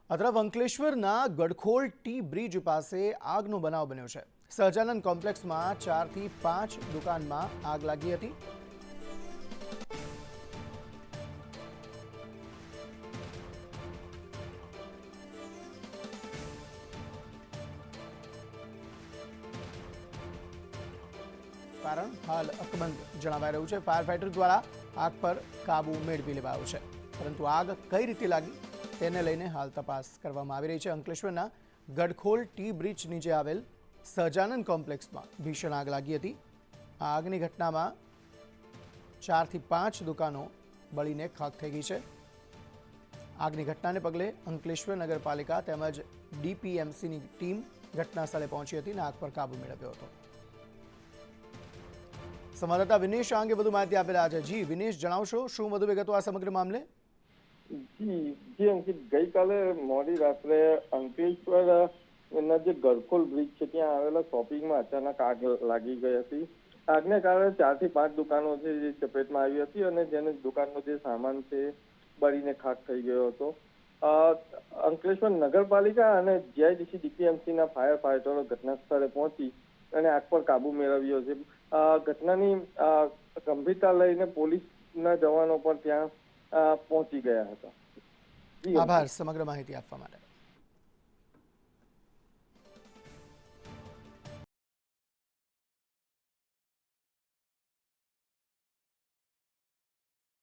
આ તરફ અંકલેશ્વરના ગડખોલ ટી બ્રિજ પાસે આગનો બનાવ બન્યો છે। સહજાનંદ કોમ્પ્લેક્સમાં 4 થી 5 દુકાનમાં આગ લાગી હતી। કારણ હાલ અકબંધ જણાવાઈ રહ્યું છે। ફાયર ફાઈટર દ્વારા આગ પર કાબુ મેળવી લેવાયો છે, પરંતુ આગ કઈ રીતે લાગી તેને લઈને હાલ તપાસ કરવામાં આવી રહી છે। અંકલેશ્વરના ગડખોલ ટી બ્રિજ નીચે આવેલ સહજાનંદ કોમ્પ્લેક્સમાં ભીષણ આગ લાગી હતી। આ આગની ઘટનામાં 4 થી 5 દુકાનો બળીને ખાખ થઈ ગઈ છે। આગની ઘટનાને પગલે અંકલેશ્વર નગરપાલિકા તેમજ ડીપીએમસીની ટીમ ઘટના સ્થળે પહોંચી હતી અને આગ પર કાબુ મેળવ્યો હતો। સંવાદદાતા વિનેશ આ અંગે વધુ માહિતી આપી રહ્યા છે। જી વિનેશ, જણાવશો શું વધુ વિગતો આ સમગ્ર મામલે? જી અંકિત, ગઈકાલે મોડી રાત્રે અંકલેશ્વર ના જે ગડખોલ બ્રિજ છે ત્યાં આવેલા શોપિંગમાં અચાનક આગ લાગી ગઈ હતી। આગને કારણે 4 થી 5 દુકાનો છે જે ચપેટમાં આવી હતી અને જેને દુકાનનો જે સામાન છે બળીને ખાખ થઈ ગયો હતો। અંકલેશ્વર નગરપાલિકા અને જીઆઈડીસી ડીપીએમસીના ફાયર ફાઈટરો ઘટના સ્થળે પહોંચી અને આગ પર કાબુ મેળવ્યો છે। ઘટનાની ગંભીરતા લઈને પોલીસના જવાનો પણ ત્યાં પહોંચી ગયા હતા। આભાર સમગ્ર માહિતી આપવા માટે।